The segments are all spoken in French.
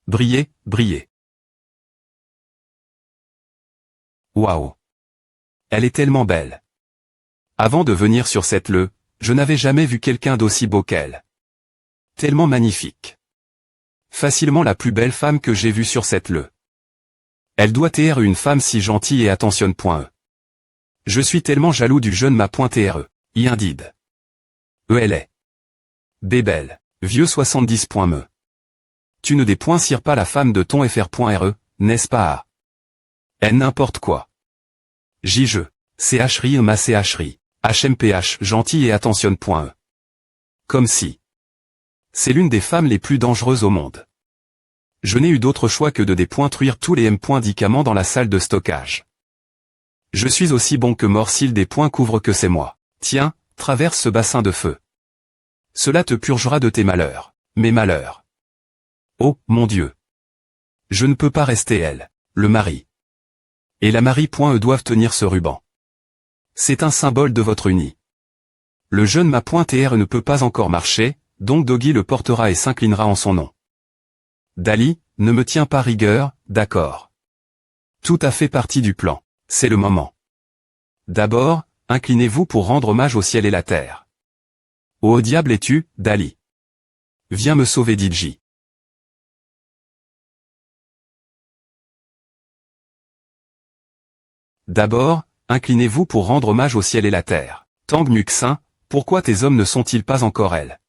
Briller, briller. Waouh. Elle est tellement belle. Avant de venir sur cette LE, je n'avais jamais vu quelqu'un d'aussi beau qu'elle. Tellement magnifique. Facilement la plus belle femme que j'ai vue sur cette LE. Elle doit être une femme si gentille et attentionne.e. Je suis tellement jaloux du jeune ma.re. I indide. Elle est. Bébelle. Vieux 70.me. Tu ne cire pas la femme de ton fr.re, n'est-ce pas? Elle n'importe quoi. Je. CHRI ma CHRI. HMPH gentil et attentionne.e. Comme si. C'est l'une des femmes les plus dangereuses au monde. Je n'ai eu d'autre choix que de dépointruire tous les médicaments dans la salle de stockage. Je suis aussi bon que mort s'il des points couvre que c'est moi. Tiens, traverse ce bassin de feu. Cela te purgera de tes malheurs. Mes malheurs. Oh, mon Dieu. Je ne peux pas rester elle, le mari. Et la mari.e doivent tenir ce ruban. C'est un symbole de votre uni. Le jeune ma.re ne peut pas encore marcher, donc Doggy le portera et s'inclinera en son nom. Dali, ne me tiens pas rigueur, d'accord. Tout a fait partie du plan. C'est le moment. D'abord, inclinez-vous pour rendre hommage au ciel et la terre. Ô diable es-tu, Dali? Viens me sauver Didji. D'abord, inclinez-vous pour rendre hommage au ciel et la terre. Tang Muxin, pourquoi tes hommes ne sont-ils pas encore elle?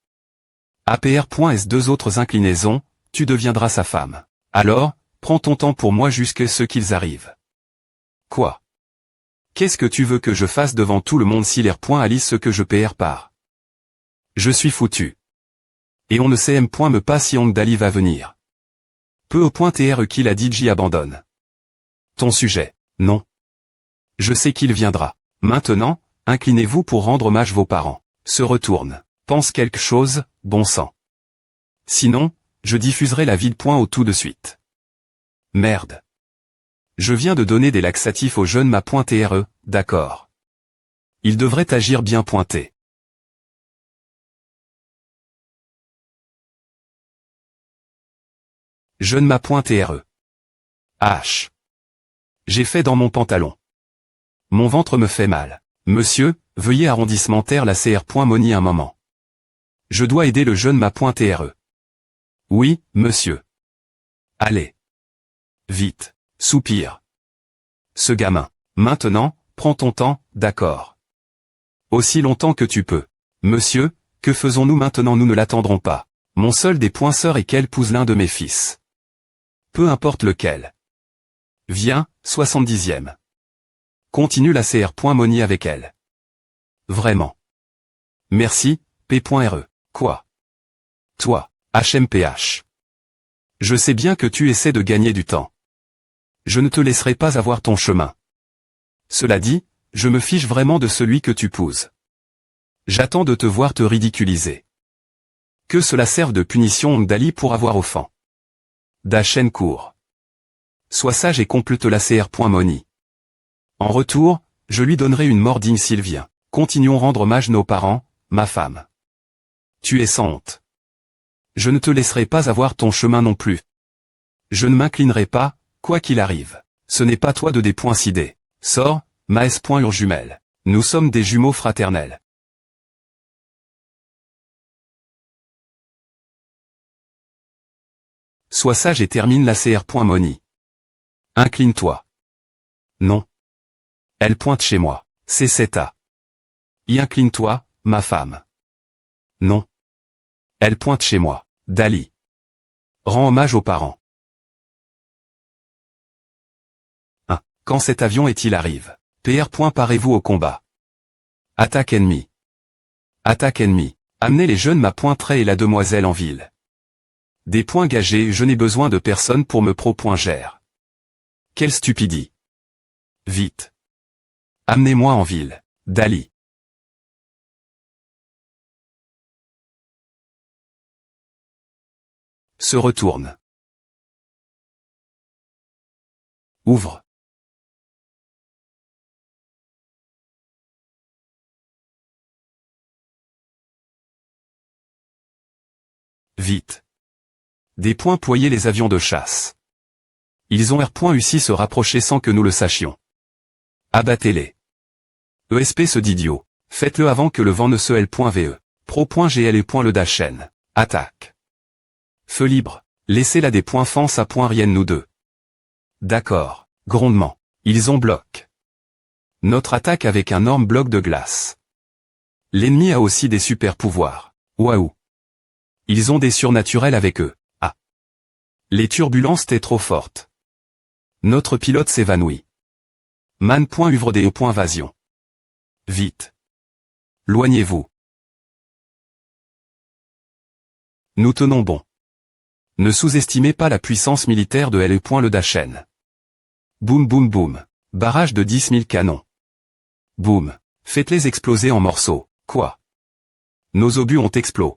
APR.S deux autres inclinaisons, tu deviendras sa femme. Alors, prends ton temps pour moi jusqu'à ce qu'ils arrivent. Quoi? Qu'est-ce que tu veux que je fasse devant tout le monde si l'air.alice ce que je PR par? Je suis foutu. Et on ne sait me pas si Ong Dali va venir. Peu au point TR qu'il a Didji abandonne. Ton sujet, non. Je sais qu'il viendra. Maintenant, inclinez-vous pour rendre hommage vos parents. Se retourne. Pense quelque chose, bon sang. Sinon, je diffuserai la vide point au tout de suite. Merde. Je viens de donner des laxatifs au jeune ma.re, d'accord. Il devrait agir bien pointé. Jeune ma.re. H. J'ai fait dans mon pantalon. Mon ventre me fait mal. Monsieur, veuillez arrondissementaire la cr.moni un moment. Je dois aider le jeune ma.re. Oui, monsieur. Allez. Vite. Soupire. Ce gamin. Maintenant, prends ton temps, d'accord. Aussi longtemps que tu peux. Monsieur, que faisons-nous maintenant? Nous ne l'attendrons pas. Mon seul des poinçeurs est qu'elle épouse l'un de mes fils. Peu importe lequel. Viens, 70e. Continue la cr.moni avec elle. Vraiment. Merci, p.re. Quoi? Toi, HMPH. Je sais bien que tu essaies de gagner du temps. Je ne te laisserai pas avoir ton chemin. Cela dit, je me fiche vraiment de celui que tu épouses. J'attends de te voir te ridiculiser. Que cela serve de punition Dali pour avoir offend. Da chaîne court. Sois sage et complète la cr.moni. En retour, je lui donnerai une mort digne s'il vient. Continuons rendre hommage nos parents, ma femme. Tu es sans honte. Je ne te laisserai pas avoir ton chemin non plus. Je ne m'inclinerai pas, quoi qu'il arrive. Ce n'est pas toi de dépoincider. Sors, maes.urjumelle. Nous sommes des jumeaux fraternels. Sois sage et termine la cr.moni. Incline-toi. Non. Elle pointe chez moi. C'est cet A. Y incline-toi, ma femme. Non. Elle pointe chez moi. Dali. Rends hommage aux parents. 1. Quand cet avion est-il arrive? PR. Parez-vous au combat. Attaque ennemi. Attaque ennemi. Amenez les jeunes ma.trait et la demoiselle en ville. Des points gagés, je n'ai besoin de personne pour me pro.gère. Quelle stupidité. Vite. Amenez-moi en ville. Dali. Se retourne. Ouvre. Vite. Des points poyer les avions de chasse. Ils ont R.U6 se rapprocher sans que nous le sachions. Abattez-les. ESP se d'idiot. Faites-le avant que le vent ne se L.VE. Pro.GL et le Dachen. Attaque. Feu libre. Laissez-la des points fence à point rien nous deux. D'accord. Grondement. Ils ont bloc. Notre attaque avec un énorme bloc de glace. L'ennemi a aussi des super pouvoirs. Waouh. Ils ont des surnaturels avec eux. Ah. Les turbulences étaient trop fortes. Notre pilote s'évanouit. Man.uvre des vasion. Vite. Loignez-vous. Nous tenons bon. Ne sous-estimez pas la puissance militaire de le Dachen. Boum boum boum. Barrage de 10 000 canons. Boum. Faites-les exploser en morceaux. Quoi? Nos obus ont explosé.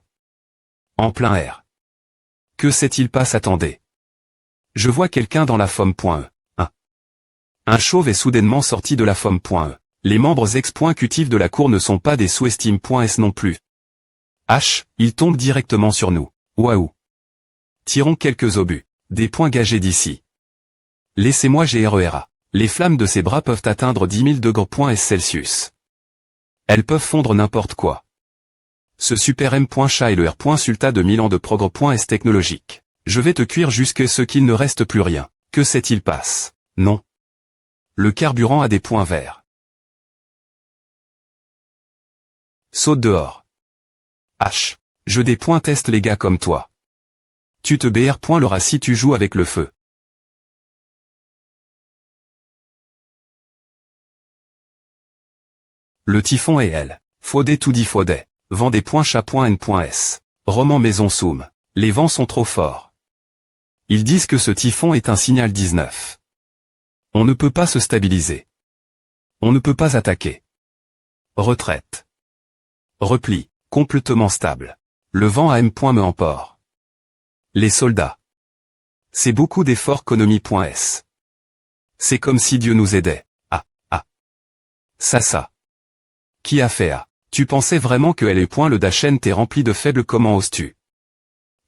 En plein air. Que s'est-il passé? Attendez. Je vois quelqu'un dans la fomme.e. Un chauve est soudainement sorti de la fomme.e. Les membres excutifs de la cour ne sont pas des sous-estimes.s non plus. H, il tombe directement sur nous. Waouh. Tirons quelques obus. Des points gagés d'ici. Laissez-moi GRERA. Les flammes de ses bras peuvent atteindre 10 000 degrés Celsius. Elles peuvent fondre n'importe quoi. Ce super M.Chat et le R.Sulta de 1000 ans de progrès.S technologique. Je vais te cuire jusqu'à ce qu'il ne reste plus rien. Que s'est-il passe? Non. Le carburant a des points verts. Saute dehors. H. Je des points test les gars comme toi. Tu te BR. Le rat si tu joues avec le feu. Le typhon et elle. Faudet tout dit Faudet. Vent des points chat.n.s. Roman maison soum. Les vents sont trop forts. Ils disent que ce typhon est un signal 19. On ne peut pas se stabiliser. On ne peut pas attaquer. Retraite. Repli. Complètement stable. Le vent à M.me emport. Les soldats. C'est beaucoup d'efforts économie.s. C'est comme si Dieu nous aidait. Ah, ah. Ça. Qui a fait ah? Tu pensais vraiment que le Dachen t'est rempli de faibles? Comment oses-tu?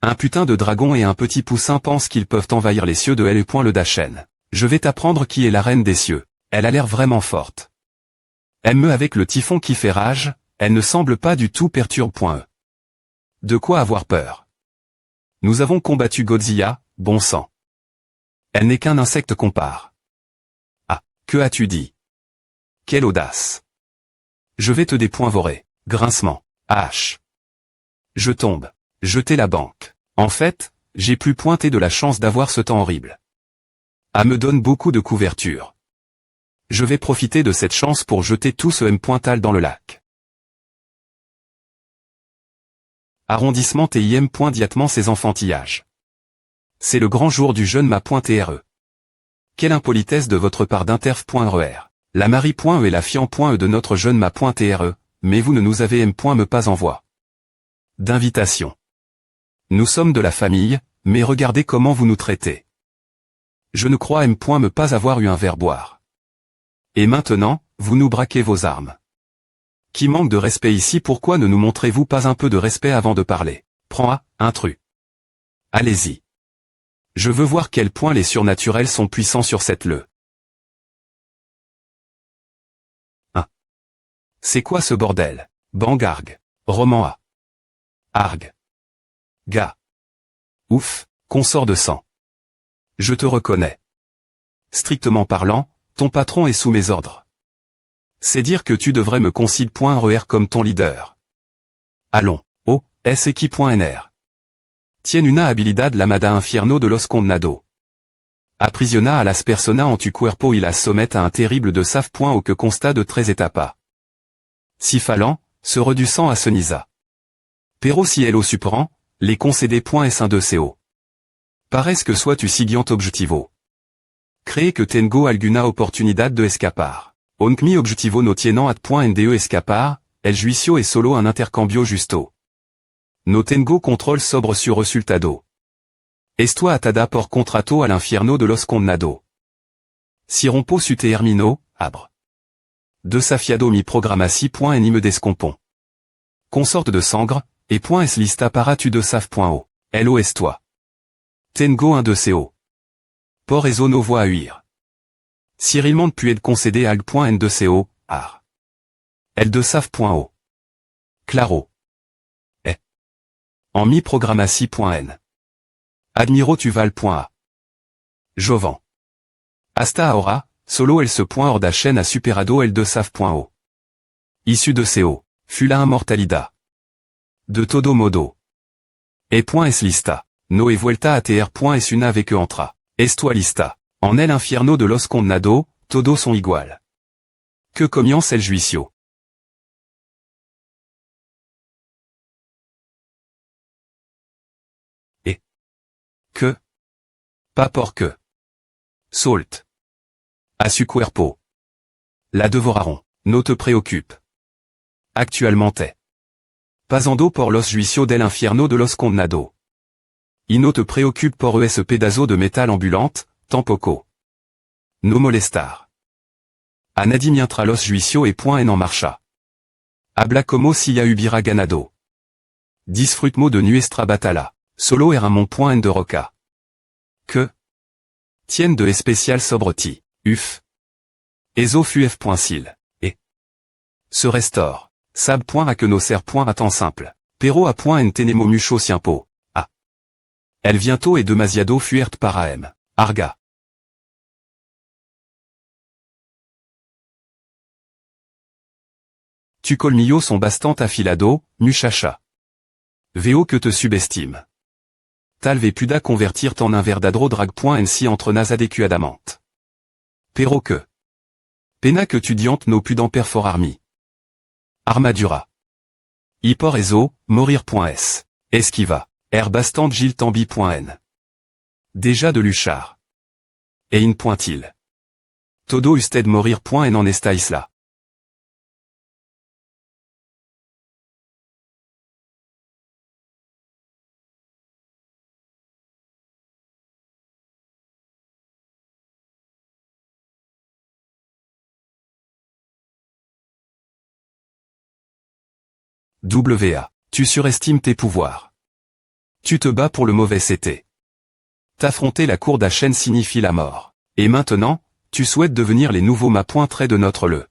Un putain de dragon et un petit poussin pensent qu'ils peuvent envahir les cieux de le Dachen. Je vais t'apprendre qui est la reine des cieux. Elle a l'air vraiment forte. Me avec le typhon qui fait rage, elle ne semble pas du tout perturbe.e. De quoi avoir peur? Nous avons combattu Godzilla, bon sang. Elle n'est qu'un insecte compare. Ah, que as-tu dit? Quelle audace! Je vais te dépoinvorer. Grincement. H. Je tombe. Jeter la banque. En fait, j'ai plus pointé de la chance d'avoir ce temps horrible. Me donne beaucoup de couverture. Je vais profiter de cette chance pour jeter tout ce M.tal dans le lac. Arrondissement TIM. Diatement ses enfantillages. C'est le grand jour du jeune ma.TRE. Quelle impolitesse de votre part d'interf.RER. La Marie.e et la fian.e de notre jeune ma.TRE, mais vous ne nous avez M.me pas envoi d'invitation. Nous sommes de la famille, mais regardez comment vous nous traitez. Je ne crois M.me pas avoir eu un verre boire. Et maintenant, vous nous braquez vos armes. Qui manque de respect ici? Pourquoi ne nous montrez-vous pas un peu de respect avant de parler? Prends intrus. Allez-y. Je veux voir quel point les surnaturels sont puissants sur cette le. C'est quoi ce bordel? Bangargue. Roman A. Argue. Gars. Ouf, consort de sang. Je te reconnais. Strictement parlant, ton patron est sous mes ordres. C'est dire que tu devrais me considérer comme ton leader. Allons, oh, es qui.nr. Tiene una habilidad llamada infierno de los condenados. Aprisiona a las personas en tu cuerpo y las sommet à un terrible de saf. Au que constat de 13 étapes. Sifalant, se reduçant à Senisa. Pero si el supran, les concédés.s1 de CO. Parece que soit tu siguiente objetivo. Cree que tengo alguna oportunidad de escapar. Onc mi objetivo no tienen at.nde escapar, el juicio es solo un intercambio justo. No tengo control sobre su resultado. Esto atada por contrato al infierno de los condenados. Si rompo su termino, abre. De safiado mi programmaci.ni me descompon. Consorte de sangre, et .s lista para tu de saf.o. LOS toi. Tengo 1 de CO. Port et zone voie à huir. Cyril Monde puis concédé ag.n de CO, ar. L de saf.o. Claro. E. En mi-programmatie.n. Admiro Tuval.a. Jovan. Asta Aora, solo el se point hors da chaîne à superado el de saf.o. Issu de CO. Fula immortalida. De todo modo. Es lista. No e vuelta atr. Una avec entra. Esto lista. En el infierno de los condado, todo son igual. Que comience el juicio. Et. Que. Pas por que. Salt. A su cuerpo. La devoraron. No te préoccupe. Actuellement t'es. Pasando por los juicios del infierno de los condado. Y no te préoccupe por ese pedazo de métal ambulante, tampoco. No molestar. A nadie mientras los juicios et point en marcha. Habla como si ya hubiera ganado. Disfrutmo de nuestra batalla. Solo era mon point de roca. Que. Tienne de especial sobreti. Uf. Eso fuf.sil. Et. Se restaure. Sab. A que no ser. À temps simple. Pero a point en tenemo mucho siempo. A. El viento et demasiado fuerte para em. Arga. Tu colmillo son bastant afilado, muchacha. Veo que te subestime. Tal ve puda convertir en un verdadero drag.nc entre nasadecu adamante. Pero que. Pena que tu diante no pudent perforarmi. Armadura. Hipor eso, morir.s. Esquiva. Bastant gil tambi.n. Déjà de luchar. Ein.il. Todo usted morir.n en esta isla. WA. Tu surestimes tes pouvoirs. Tu te bats pour le mauvais c'était. T'affronter la cour d'Achen signifie la mort. Et maintenant, tu souhaites devenir les nouveaux traits de notre le.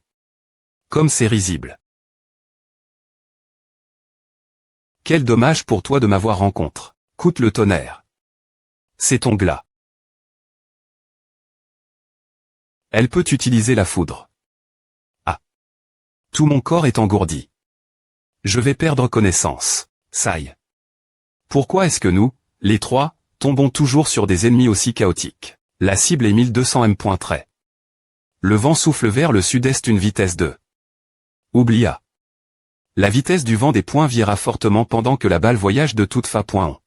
Comme c'est risible. Quel dommage pour toi de m'avoir rencontre. Coûte le tonnerre. C'est ton glas. Elle peut utiliser la foudre. Ah. Tout mon corps est engourdi. Je vais perdre connaissance. Saï. Pourquoi est-ce que nous, les trois, tombons toujours sur des ennemis aussi chaotiques? La cible est 1200 m. Le vent souffle vers le sud-est une vitesse de. Oublia. La vitesse du vent des points viera fortement pendant que la balle voyage de toute fa.on.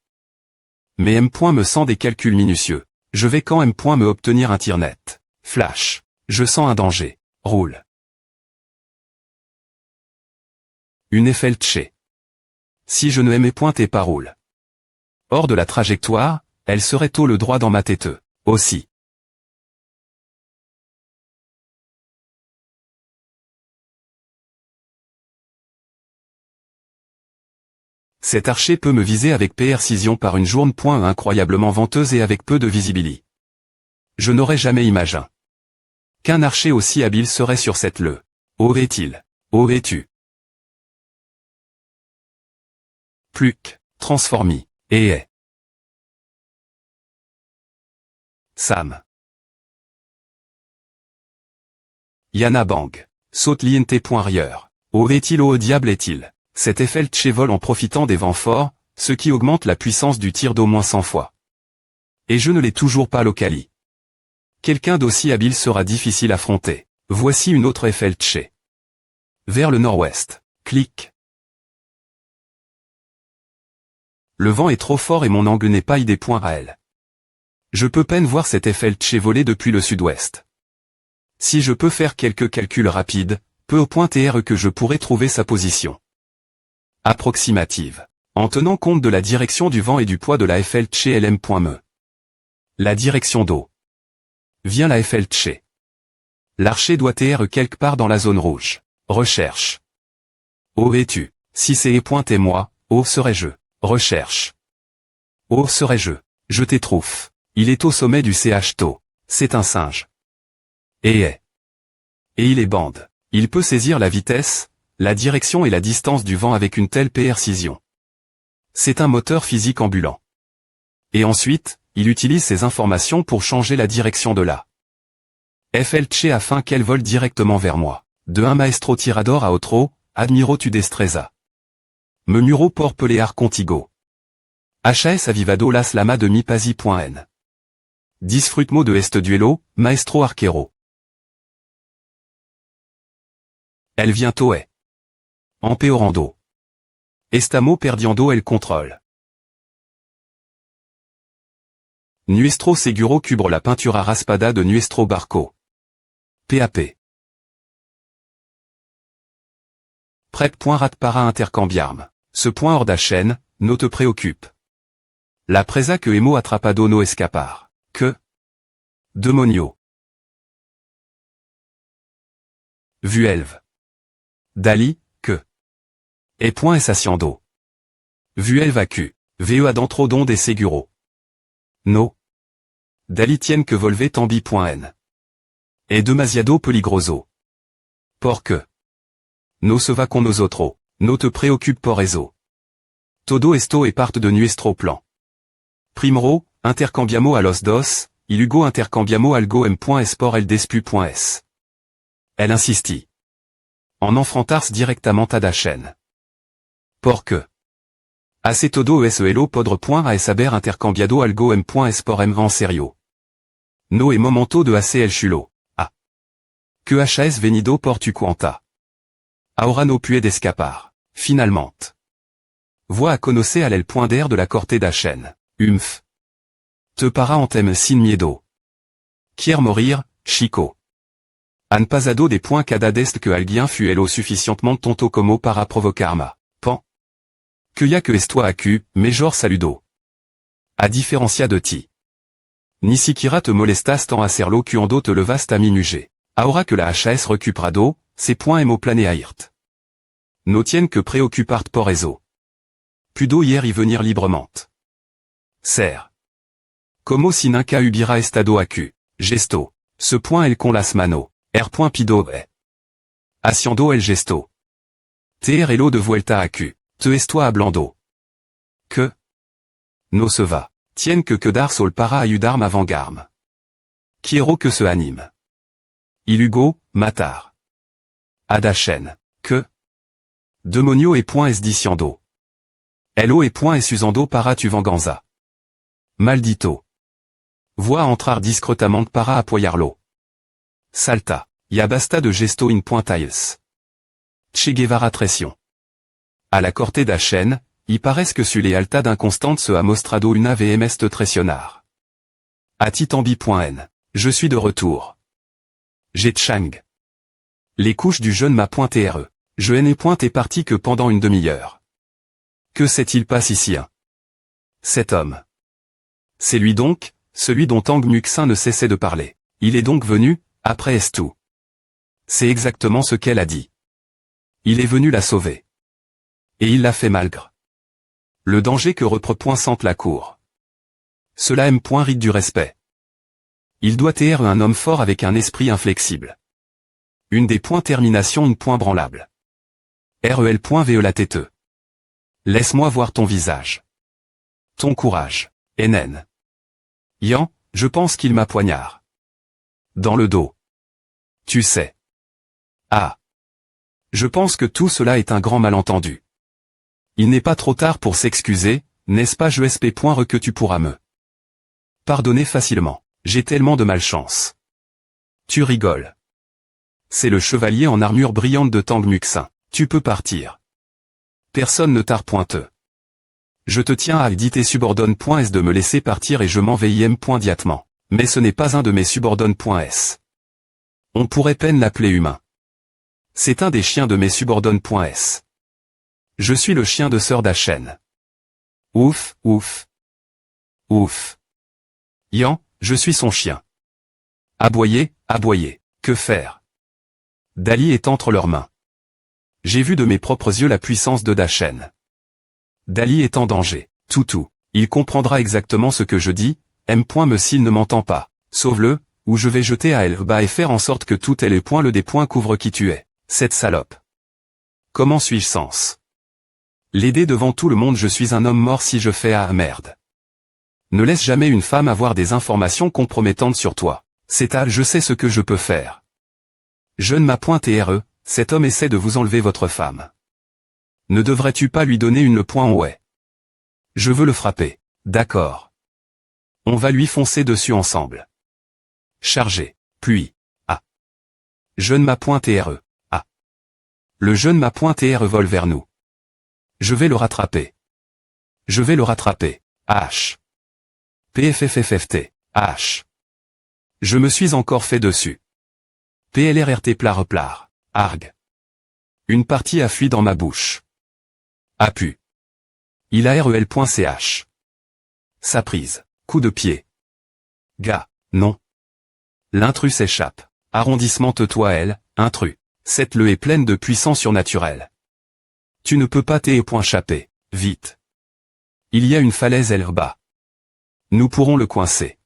Mais M. me sent des calculs minutieux. Je vais quand M. me obtenir un tir net. Flash. Je sens un danger. Roule. Une Feldche. Si je ne aimais point tes paroles. Hors de la trajectoire, elle serait tôt le droit dans ma tête. Aussi. Cet archer peut me viser avec précision par une journe incroyablement venteuse et avec peu de visibilité. Je n'aurais jamais imaginé qu'un archer aussi habile serait sur cette le. Aurait-il? Aurais-tu? Pluck, transformi, et est. Sam. Yana Bang. Saute liente.rieur. Aurait-il au diable est-il? Cet Feldche vole en profitant des vents forts, ce qui augmente la puissance du tir d'au moins 100 fois. Et je ne l'ai toujours pas locali. Quelqu'un d'aussi habile sera difficile à affronter. Voici une autre Feldche. Vers le nord-ouest. Clic. Le vent est trop fort et mon angle n'est pas idée à elle. Je peux peine voir cet Feldche voler depuis le sud-ouest. Si je peux faire quelques calculs rapides, peu au point TR que je pourrais trouver sa position approximative. En tenant compte de la direction du vent et du poids de la Feldche LM.me. La direction d'eau. Vient la Feldche. L'archer doit TR quelque part dans la zone rouge. Recherche. Aurais-tu? Si c'est et moi, serais-je. Recherche. Serais-je. Je t'étouffe. Il est au sommet du CH-TO. C'est un singe. Et il est bande. Il peut saisir la vitesse, la direction et la distance du vent avec une telle précision. C'est un moteur physique ambulant. Et ensuite, il utilise ces informations pour changer la direction de la FLC afin qu'elle vole directement vers moi. De un maestro tirador a otro, admiro tu destreza. Me muro por pelear contigo. HS avivado las lama de mi pasi.n. Disfrutmo de este duelo, maestro arquero. El viento è empeorando. Estamos perdiendo el control. Nuestro seguro cubre la peintura raspada de nuestro barco. PAP. Prep.rat para intercambiarme. Ce point hors d'Achen, no te préoccupe. La presa que hemo atrapado no escapar. Que demonio. Vuelve. Dali, que. E point es haciendo. Vuelve a Q. Ve adentro donde seguro. No. Dali tienne que volve tambi.n. E demasiado peligroso. Porque. No se va con nosotros. No te preoccupe por eso. Todo esto es parte de nuestro plan. Primero, intercambiamo a los dos, y luego intercambiamo algo en .sport el despu.es. Elle insistit. En enfrontarse directement à Dachen. Porque. Hace todo eso elo podre a saber intercambiado algo en.sport en serio. No e momento de hacer el chulo. Ah. Que HS venido por tu cuenta. Ahora no puede escapar. Finalement. Voix à conocer à l'el point d'air de la corte d'Achen. Humph. Te para antem sin miedo. Quier morir, chico. Han pasado des points cada dest que alguien fut elo sufficientement tonto como para provocarma. Pan. Que ya que esto acu, mejor saludo. A diferencia de ti. Ni siquiera te molestas tant hacerlo cuando te levas a minuger. Ahora que la HS recuperado, ces points hemo planeairt. No tiennent que préoccupart por eso. Pudo hier y venir librement. Ser. Como si nunca hubiera estado acu. Gesto. Ce point el con las mano. Pido e. Haciendo el gesto. Ter elo de vuelta acu. Te estoy hablando. Que. No se va. Tienne que dar sol para ayudarme avant-garme. Quiero que se anime. Il Hugo, matar. Adachen. Que. Demonio et point es diciendo. Elo et point es usando para tu venganza. Maldito. Voix entrar discretement para apoyarlo. Salta. Ya basta de gesto in pointaies. Che Guevara traición. A la corte d'Achen, y parece que su lealtad inconstante se ha mostrado una vez este traicionar. A titambi.n. Je suis de retour. J'ai Chang. Les couches du jeune m'a pointé RE. Je n'ai pointé parti que pendant une demi-heure. Que s'est-il passé ici? Cet homme. C'est lui donc, celui dont Tang Muxin ne cessait de parler. Il est donc venu, après Estou. C'est exactement ce qu'elle a dit. Il est venu la sauver. Et il l'a fait malgré le danger que représente la cour. Cela aime point rite du respect. Il doit être un homme fort avec un esprit inflexible. Une des points termination une point branlable. REL.VE la têteux. Laisse-moi voir ton visage. Ton courage. NN. Yan, je pense qu'il m'a poignard. Dans le dos. Tu sais. Ah. Je pense que tout cela est un grand malentendu. Il n'est pas trop tard pour s'excuser, n'est-ce pas? Je espère point que tu pourras me pardonner facilement. J'ai tellement de malchance. Tu rigoles. C'est le chevalier en armure brillante de Tang Muxin. Tu peux partir. Personne ne t'a pointeux. Je te tiens à dit tes subordonnes.s de me laisser partir et je m'en vais immédiatement. Mais ce n'est pas un de mes subordonnes.s. On pourrait peine l'appeler humain. C'est un des chiens de mes subordonnes.s. Je suis le chien de sœur d'Achen. Ouf, ouf. Ouf. Yan, je suis son chien. Aboyer, aboyer. Que faire? Dali est entre leurs mains. J'ai vu de mes propres yeux la puissance de Dachen. Dali est en danger. Toutou. Il comprendra exactement ce que je dis, me s'il ne m'entend pas. Sauve-le, ou je vais jeter à elle bas et faire en sorte que tout le des points couvre qui tu es. Cette salope. Comment suis-je sens? L'aider devant tout le monde, je suis un homme mort si je fais merde. Ne laisse jamais une femme avoir des informations compromettantes sur toi. Je sais ce que je peux faire. Jeune cet homme essaie de vous enlever votre femme. Ne devrais-tu pas lui donner une point? Ouais. Je veux le frapper. D'accord. On va lui foncer dessus ensemble. Chargé. Puis. Jeune Le jeune vole vers nous. Je vais le rattraper. Je vais le rattraper. H. PFFFFT. H. Je me suis encore fait dessus. PLRRT plar. Arg. Une partie a fui dans ma bouche. A pu. Il a rel.ch. Sa prise. Coup de pied. Gars. Non. L'intrus s'échappe. Arrondissement tais-toi elle, intrus. Cette le est pleine de puissance surnaturelle. Tu ne peux pas chapper. Vite. Il y a une falaise bas. Nous pourrons le coincer.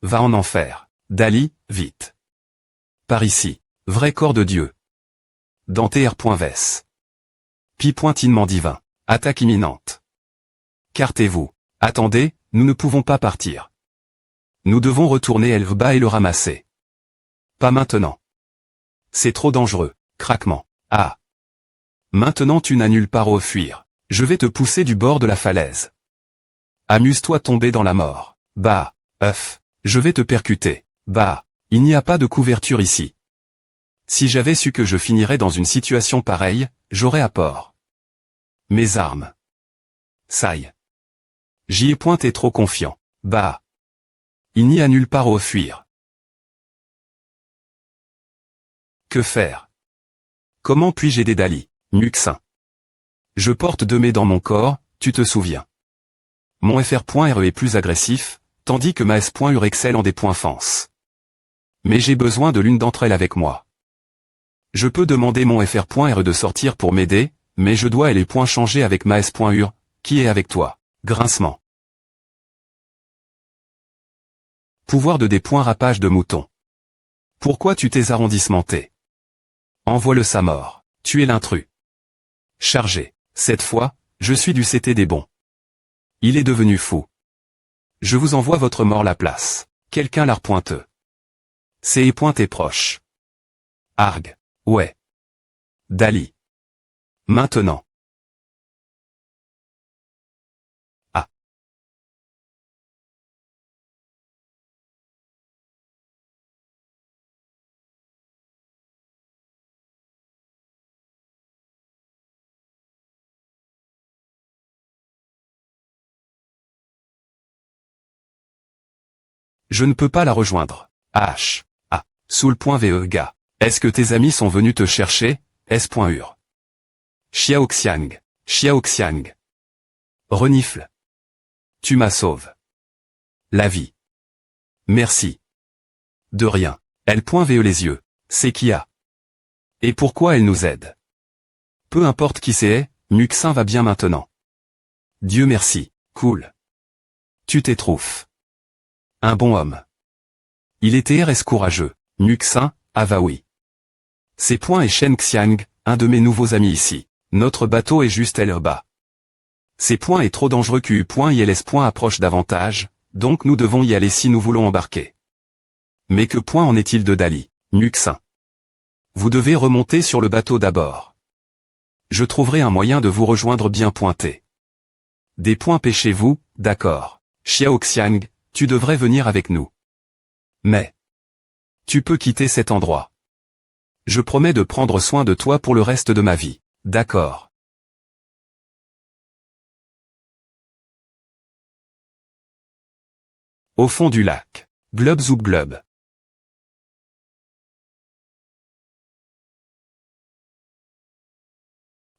Va en enfer. Dali, vite. Par ici. Vrai corps de Dieu. Dans tr.ves. Pi.tinement divin. Attaque imminente. Cartez-vous. Attendez, nous ne pouvons pas partir. Nous devons retourner bas et le ramasser. Pas maintenant. C'est trop dangereux. Craquement. Ah. Maintenant tu n'as nulle part où fuir. Je vais te pousser du bord de la falaise. Amuse-toi tomber dans la mort. Bah. Je vais te percuter. Bah. Il n'y a pas de couverture ici. Si j'avais su que je finirais dans une situation pareille, j'aurais apport. Mes armes. Saille. J'y ai pointé trop confiant. Bah. Il n'y a nulle part où fuir. Que faire? Comment puis-je aider Dali? Muxin. Je porte 2 mets dans mon corps, tu te souviens. Mon FR.RE est plus agressif, tandis que ma S.UR excelle en des points fense. Mais j'ai besoin de l'une d'entre elles avec moi. Je peux demander mon FR.RE de sortir pour m'aider, mais je dois les points changer avec ma S.UR, qui est avec toi. Grincement. Pouvoir de des points rapage de mouton. Pourquoi tu t'es arrondissementé? Envoie-le sa mort. Tu es l'intrus. Chargé. Cette fois, je suis du CT des bons. Il est devenu fou. Je vous envoie votre mort la place. Quelqu'un l'art pointeux. C'est pointé proche. Arg. Ouais. Dali. Maintenant. Ah. Je ne peux pas la rejoindre. H. Ah. Sous le point VE gars. Est-ce que tes amis sont venus te chercher? S.UR. Xiaoxiang. Xiaoxiang. Renifle. Tu m'as sauvé. La vie. Merci. De rien. Elle.VE les yeux. C'est qui a. Et pourquoi elle nous aide? Peu importe qui c'est, Muxin va bien maintenant. Dieu merci. Cool. Tu t'étrouffes. Un bon homme. Il était RS courageux. Muxin, va oui. C'est point et Shen Xiang, un de mes nouveaux amis ici. Notre bateau est juste bas. C'est point est trop dangereux qu'U point ILS point approche davantage, donc nous devons y aller si nous voulons embarquer. Mais que point en est-il de Dali? Muxin. Vous devez remonter sur le bateau d'abord. Je trouverai un moyen de vous rejoindre bien pointé. Des points pêchez-vous, d'accord. Xiaoxiang, tu devrais venir avec nous. Mais. Tu peux quitter cet endroit. Je promets de prendre soin de toi pour le reste de ma vie. D'accord. Au fond du lac. Glob zoub glob.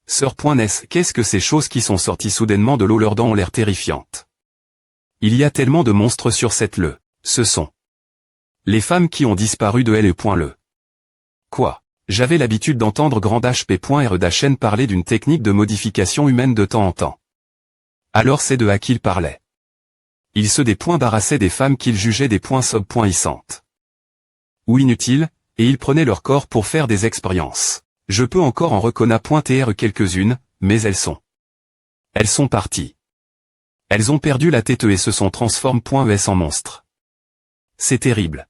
Sœur.Ness, qu'est-ce que ces choses qui sont sorties soudainement de l'eau? Leurs dents ont l'air terrifiantes. Il y a tellement de monstres sur cette le. Ce sont les femmes qui ont disparu de L.E. Quoi? J'avais l'habitude d'entendre grand HP.R d'Achen parler d'une technique de modification humaine de temps en temps. Alors c'est de à qu'il parlait. Il se débarrassait des femmes qu'il jugeait des issantes. Ou inutiles, et il prenait leur corps pour faire des expériences. Je peux encore en reconnaître quelques-unes, mais elles sont parties. Elles ont perdu la tête et se sont transformées en monstres. C'est terrible.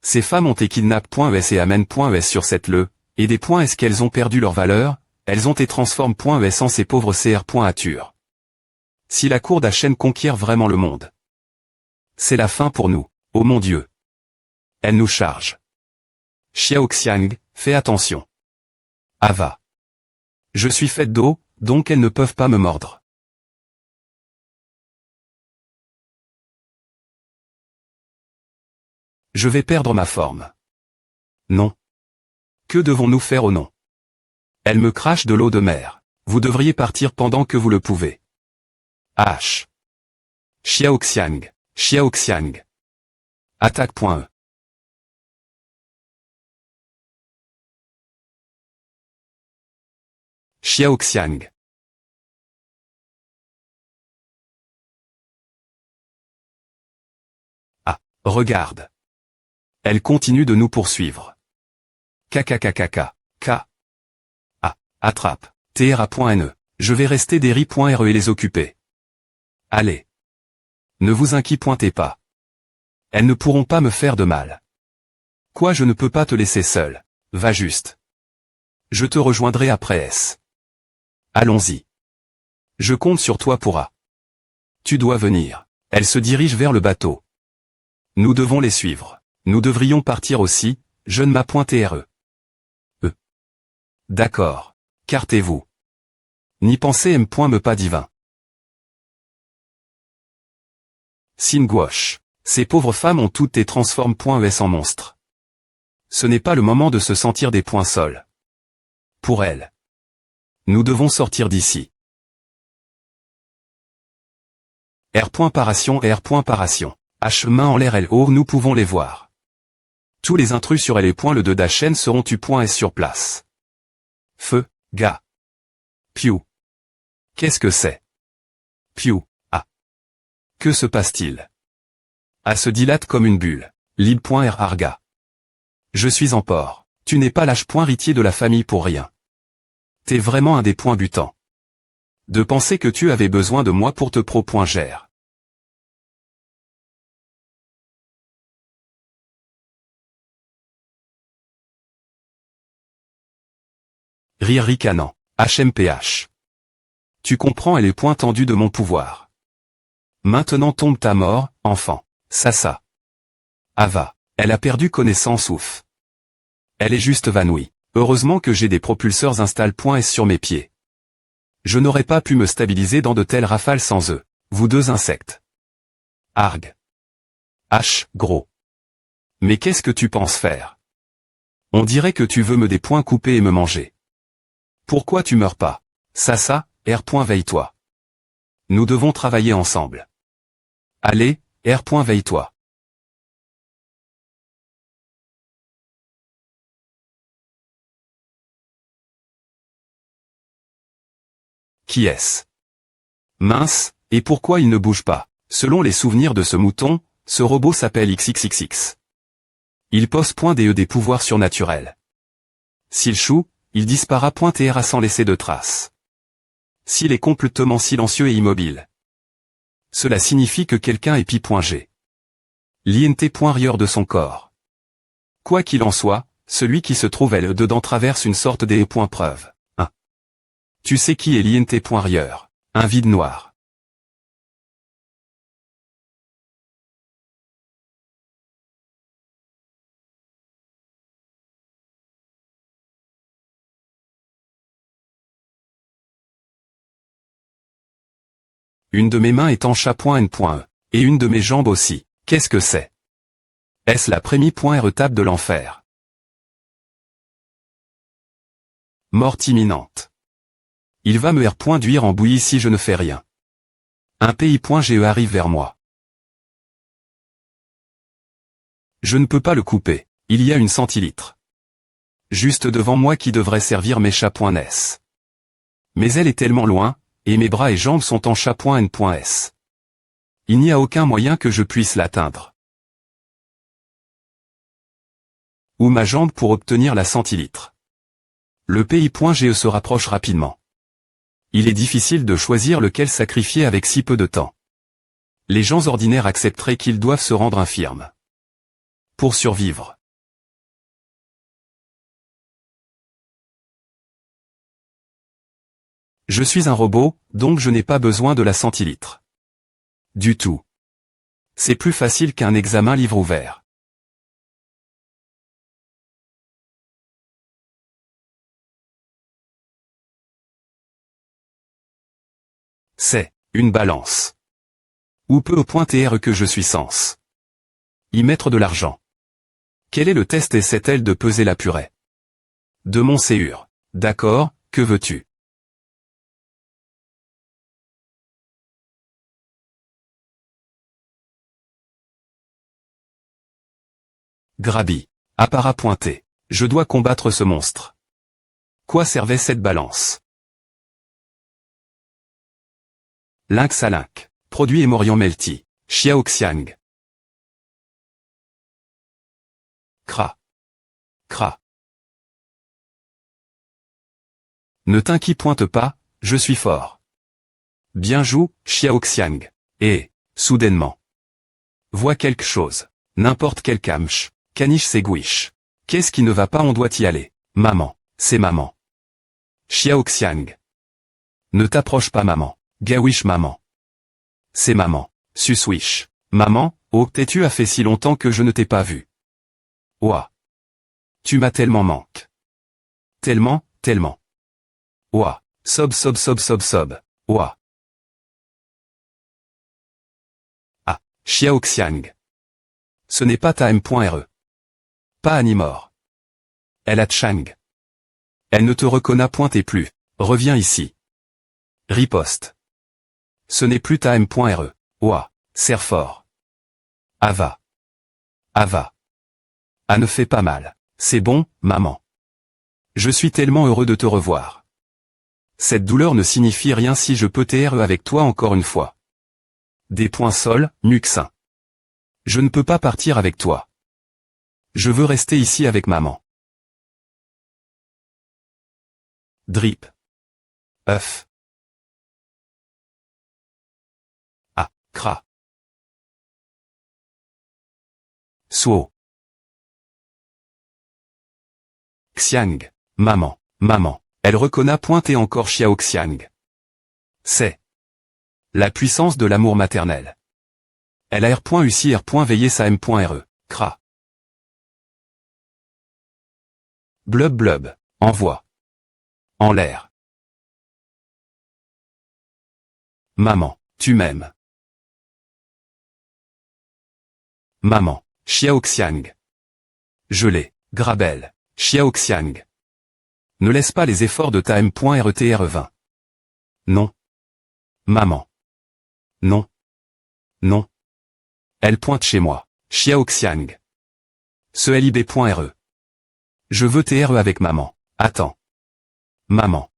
Ces femmes ont été kidnappées et amènent sur cette et des est-ce qu'elles ont perdu leur valeur, elles ont été transformées en ces pauvres cr. Si la cour d'Achen conquiert vraiment le monde, c'est la fin pour nous, oh mon Dieu. Elle nous charge. Xiaoxiang, fais attention. Ava. Je suis faite d'eau, donc elles ne peuvent pas me mordre. Je vais perdre ma forme. Non. Que devons-nous faire au non? Elle me crache de l'eau de mer. Vous devriez partir pendant que vous le pouvez. H. Xiaoxiang. Xiaoxiang. Attaque.e. Xiaoxiang. Ah, regarde. Elle continue de nous poursuivre. Kkkkkk. K. Ah, attrape. Tra.ne. Je vais rester des ri.re et les occuper. Allez. Ne vous inquiétez pas. Elles ne pourront pas me faire de mal. Quoi, je ne peux pas te laisser seul. Va juste. Je te rejoindrai après S. Allons-y. Je compte sur toi pour A. Tu dois venir. Elle se dirige vers le bateau. Nous devons les suivre. Nous devrions partir aussi, jeune ma.re. D'accord. Cartez-vous. N'y pensez m.me pas divin. Singwash. Ces pauvres femmes ont toutes été transformées en monstres. Ce n'est pas le moment de se sentir des points sols. Pour elles. Nous devons sortir d'ici. R.paration. H main en l'air L.O. Nous pouvons les voir. Tous les intrus sur L et le 2 d'Achen seront tu.s sur place. Feu, gars. Piu. Qu'est-ce que c'est? Piu. Ah. Que se passe-t-il? A se dilate comme une bulle. Lib.r Arga. Je suis en port. Tu n'es pas l'âge.ritier de la famille pour rien. T'es vraiment un des points butants. De penser que tu avais besoin de moi pour te pro.gère. Rire ricanant. HMPH. Tu comprends, elle est point tendue de mon pouvoir. Maintenant tombe ta mort, enfant. Ça. Ava. Elle a perdu connaissance ouf. Elle est juste évanouie. Heureusement que j'ai des propulseurs install.s sur mes pieds. Je n'aurais pas pu me stabiliser dans de telles rafales sans eux. Vous deux insectes. Arg. H, gros. Mais qu'est-ce que tu penses faire? On dirait que tu veux me des poings coupés et me manger. Pourquoi tu meurs pas? Ça, R. Veille-toi. Nous devons travailler ensemble. Allez, R. Veille-toi. Qui est-ce? Mince, et pourquoi il ne bouge pas? Selon les souvenirs de ce mouton, ce robot s'appelle XXXX. Il pose des pouvoirs surnaturels. S'il choue, il disparaît.tra sans laisser de traces. S'il est complètement silencieux et immobile. Cela signifie que quelqu'un est pi.g. L'int.rieur de son corps. Quoi qu'il en soit, celui qui se trouve dedans traverse une sorte d'e.preuve. Tu sais qui est l'int.rieur? Un vide noir. Une de mes mains est en chat.n.e, et une de mes jambes aussi. Qu'est-ce que c'est? Est-ce la première.re-tape de l'enfer? Mort imminente. Il va me r.duire en bouillie si je ne fais rien. Un pays.ge arrive vers moi. Je ne peux pas le couper, il y a une centilitre. Juste devant moi qui devrait servir mes chats.nes. Mais elle est tellement loin, et mes bras et jambes sont en chat.n.s. Il n'y a aucun moyen que je puisse l'atteindre. Ou ma jambe pour obtenir la centilitre. Le pays.ge se rapproche rapidement. Il est difficile de choisir lequel sacrifier avec si peu de temps. Les gens ordinaires accepteraient qu'ils doivent se rendre infirmes. Pour survivre. Je suis un robot, donc je n'ai pas besoin de la centilitre. Du tout. C'est plus facile qu'un examen livre ouvert. C'est une balance. Où peut au point TR que je suis sens y mettre de l'argent. Quel est le test? Essaie-t-elle de peser la purée de mon séur? D'accord, que veux-tu? Grabi. Apparat pointé. Je dois combattre ce monstre. Quoi servait cette balance? Lynx à Lynx. Produit Emorian Melty. Xiaoxiang. Cra. Cra. Ne t'inquiète pas, je suis fort. Bien joue, Xiaoxiang. Et, soudainement. Vois quelque chose. N'importe quel camch. Caniche seguiche. Qu'est-ce qui ne va pas? On doit y aller. Maman, c'est maman. Xiaoxiang. Ne t'approche pas maman. Gawish maman. C'est maman. Suswish. Maman, oh, t'es-tu a fait si longtemps que je ne t'ai pas vu. Ouah. Tu m'as tellement manqué. Tellement, tellement. Ouah. Sob. Ouah. Ah, Xiaoxiang. Ce n'est pas ta M.re. Pas Animor. Elle a Chang. Elle ne te reconnaît point et plus. Reviens ici. Riposte. Ce n'est plus ta M.re. Ouah, serre fort. Ava. Ava. Ah, ne fais pas mal. C'est bon, maman. Je suis tellement heureux de te revoir. Cette douleur ne signifie rien si je peux TRE avec toi encore une fois. Des points sol, Nuxin. Je ne peux pas partir avec toi. Je veux rester ici avec maman. Drip. œuf. Ah, cra. Suo. Xiang. Maman, maman. Elle reconnaît point et encore Xiaoxiang. C'est la puissance de l'amour maternel. Elle a R.UCI veiller sa M.re. Cra. Blub. Envoie. En l'air. Maman, tu m'aimes. Maman, Xiaoxiang. Je l'ai, Grabel, Xiaoxiang. Ne laisse pas les efforts de ta M.RETR20. Non. Maman. Non. Non. Elle pointe chez moi, Xiaoxiang. Ce LIB.RE. Je veux TRE avec maman. Attends. Maman.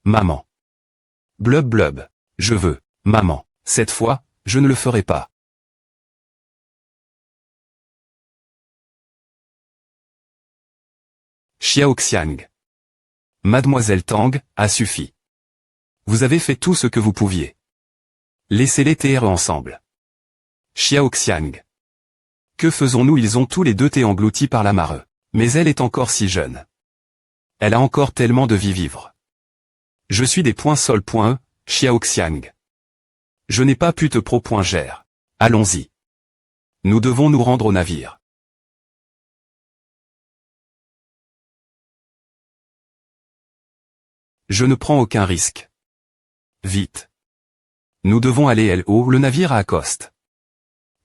Maman. Blub. Je veux, maman. Cette fois, je ne le ferai pas. Xiaoxiang. Mademoiselle Tang, a suffi. Vous avez fait tout ce que vous pouviez. Laissez-les TRE ensemble. Xiaoxiang. Que faisons-nous? Ils ont tous les deux été engloutis par la mare. Mais elle est encore si jeune. Elle a encore tellement de vie vivre. Je suis des points sol.e, Xiaoxiang. Je n'ai pas pu te pro.gère. Allons-y. Nous devons nous rendre au navire. Je ne prends aucun risque. Vite. Nous devons aller LO, le navire accoste.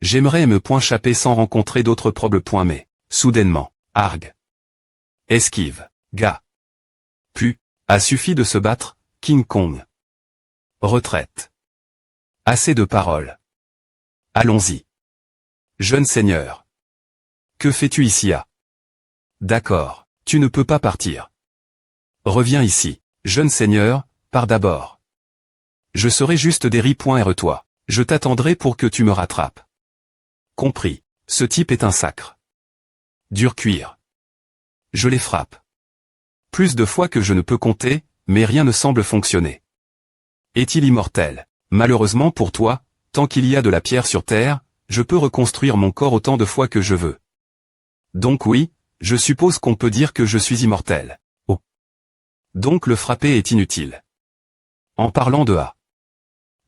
J'aimerais me chapper sans rencontrer d'autres problèmes. Mais, soudainement, argue. Esquive, gars. Puis, a suffi de se battre, King Kong. Retraite. Assez de paroles. Allons-y. Jeune seigneur. Que fais-tu ici? D'accord, tu ne peux pas partir. Reviens ici, Jeune seigneur, pars d'abord. Je serai juste des toi. Je t'attendrai pour que tu me rattrapes. Compris. Ce type est un sacre. Dur cuir. Je les frappe. Plus de fois que je ne peux compter, mais rien ne semble fonctionner. Est-il immortel? Malheureusement pour toi, tant qu'il y a de la pierre sur terre, je peux reconstruire mon corps autant de fois que je veux. Donc oui, je suppose qu'on peut dire que je suis immortel. Oh. Donc le frapper est inutile. En parlant de A.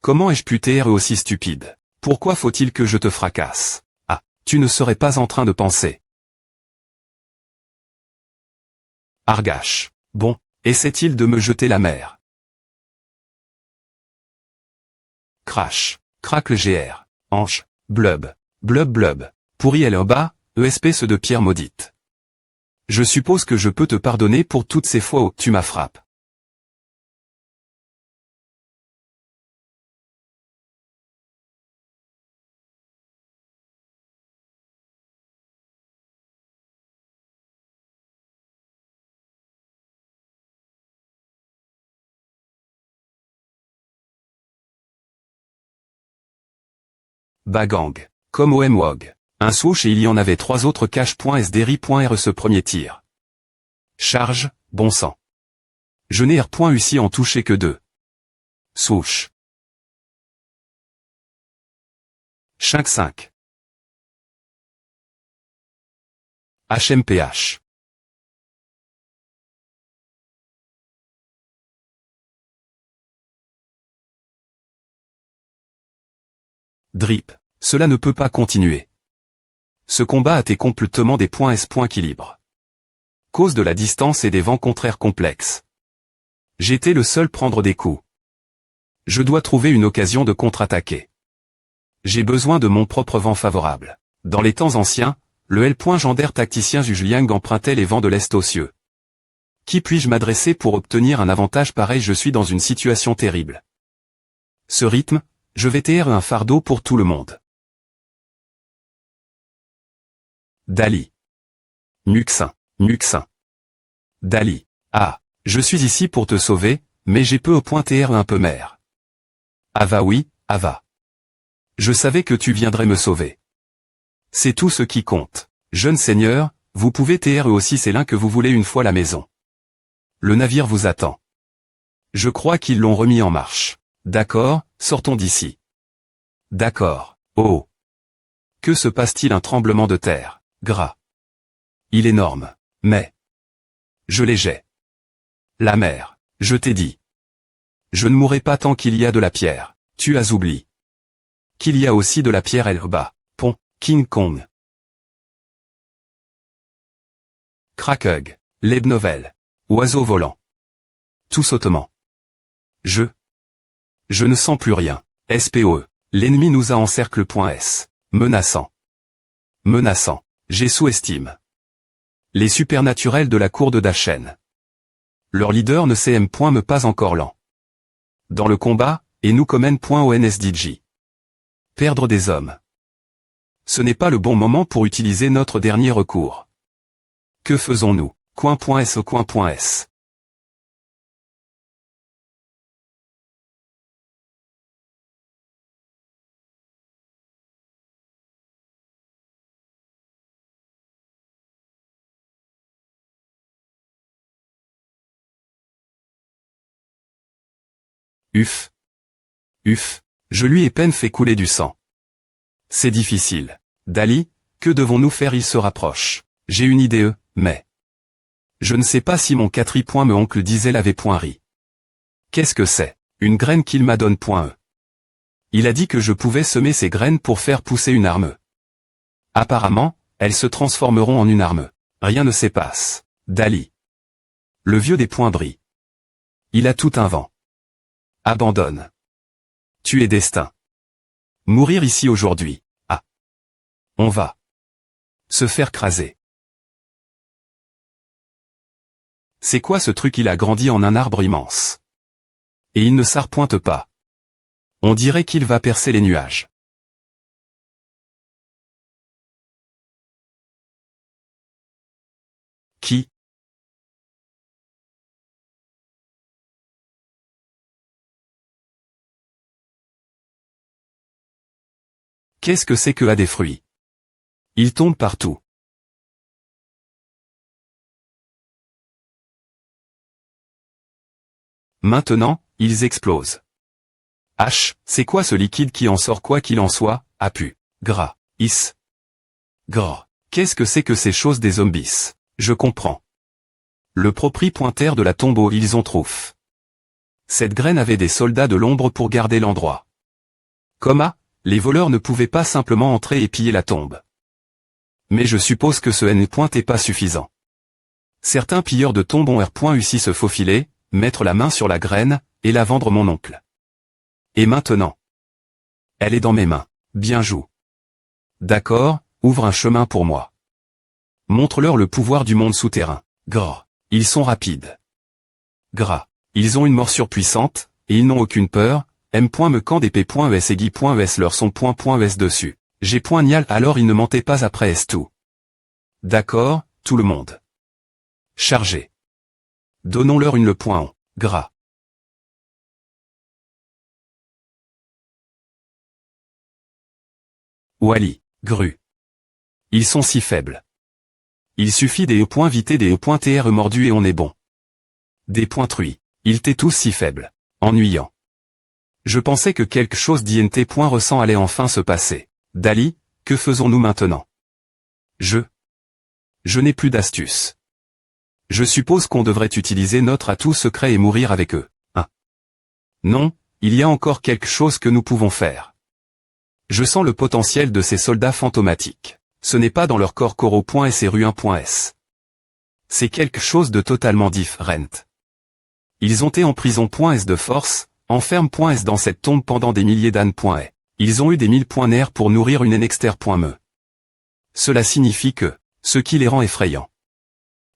Comment ai-je pu être aussi stupide? Pourquoi faut-il que je te fracasse? Ah, tu ne serais pas en train de penser. Argache. Bon, essaie-t-il de me jeter la mer? Crash. Craque le GR. Hanche. Blub. Blub blub. Pourri elle en bas, espèce de pierre maudite. Je suppose que je peux te pardonner pour toutes ces fois où tu m'as frappé. Bagang. Comme au MWOG. Un swoosh et il y en avait 3 autres cache.sdri.r ce premier tir. Charge, bon sang. Je n'ai R.UCI en touché que 2. Swoosh. 5-5. HMPH. Drip. Cela ne peut pas continuer. Ce combat a été complètement des points S.équilibre. Cause de la distance et des vents contraires complexes. J'étais le seul prendre des coups. Je dois trouver une occasion de contre-attaquer. J'ai besoin de mon propre vent favorable. Dans les temps anciens, le L.Gendaire tacticien Zhujiang empruntait les vents de l'Est aux cieux. Qui puis-je m'adresser pour obtenir un avantage pareil? Je suis dans une situation terrible. Ce rythme, je vais être un fardeau pour tout le monde. Dali. Muxin. Muxin. Dali. Ah, je suis ici pour te sauver, mais j'ai peu au point TR un peu mère. Ava oui, Ava. Je savais que tu viendrais me sauver. C'est tout ce qui compte. Jeune seigneur, vous pouvez TR aussi c'est l'un que vous voulez une fois la maison. Le navire vous attend. Je crois qu'ils l'ont remis en marche. D'accord, sortons d'ici. D'accord. Oh. Que se passe-t-il? Un tremblement de terre. Gras. Il est énorme. Mais. Je les jette. La mer. Je t'ai dit. Je ne mourrai pas tant qu'il y a de la pierre. Tu as oublié. Qu'il y a aussi de la pierre Elba. Pont. King Kong. Krakug. Lebnovel. Oiseau volant. Tout sautement. Je ne sens plus rien. SPOE. L'ennemi nous a encerclé. S. Menaçant. Menaçant. J'ai sous-estime. Les supernaturels de la cour de Dachen. Leur leader ne s'aime point me pas encore lent. Dans le combat, et nous comme N.ONSDJ. Perdre des hommes. Ce n'est pas le bon moment pour utiliser notre dernier recours. Que faisons-nous? Coin.S au coin.S. Uf. Uf. Je lui ai peine fait couler du sang. C'est difficile. Dali, que devons-nous faire? Il se rapproche. J'ai une idée, mais... Je ne sais pas si mon quatri. Me oncle disait l'avait point ri. Qu'est-ce que c'est? Une graine qu'il m'a donne point. Il a dit que je pouvais semer ces graines pour faire pousser une arme. Apparemment, elles se transformeront en une arme. Rien ne se passe. Dali. Le vieux des points brille. Il a tout un vent. Abandonne. Tu es destin. Mourir ici aujourd'hui. Ah. On va. Se faire craser. C'est quoi ce truc? Il a grandi en un arbre immense. Et il ne s'arpointe pas. On dirait qu'il va percer les nuages. Qui? Qu'est-ce que c'est que a des fruits? Ils tombent partout. Maintenant, ils explosent. H, c'est quoi ce liquide qui en sort quoi qu'il en soit? A pu. Gras. Is. Grrr. Qu'est-ce que c'est que ces choses des zombies? Je comprends. Le propriétaire de la tombe ils ont trouf. Cette graine avait des soldats de l'ombre pour garder l'endroit. Les voleurs ne pouvaient pas simplement entrer et piller la tombe. Mais je suppose que ce N. est pas suffisant. Certains pilleurs de tombes ont réussi se faufiler, mettre la main sur la graine, et la vendre mon oncle. Et maintenant? Elle est dans mes mains. Bien joue. D'accord, ouvre un chemin pour moi. Montre-leur le pouvoir du monde souterrain. Grrr. Ils sont rapides. Gras. Ils ont une morsure puissante, et ils n'ont aucune peur. Me quand des p.es et guy.es leur sont .es dessus. J'ai .nial alors ils ne mentaient pas après est tout. D'accord, tout le monde. Chargé. Donnons-leur une le .on. Gras. Wally. Gru. Ils sont si faibles. Il suffit des E.vité des E.tr mordus et on est bon. Des truies. Ils étaient tous si faibles. Ennuyant. Je pensais que quelque chose d'int. Ressent allait enfin se passer. Dali, que faisons-nous maintenant? Je n'ai plus d'astuce. Je suppose qu'on devrait utiliser notre atout secret et mourir avec eux. Non, il y a encore quelque chose que nous pouvons faire. Je sens le potentiel de ces soldats fantomatiques. Ce n'est pas dans leur corps coraux.s et ruin.s. C'est quelque chose de totalement différent. Ils ont été en prison.s de force, enferme.s dans cette tombe pendant des milliers d'années. Ils ont eu des 1000 nerfs pour nourrir une enexter.me. Cela signifie que, ce qui les rend effrayants.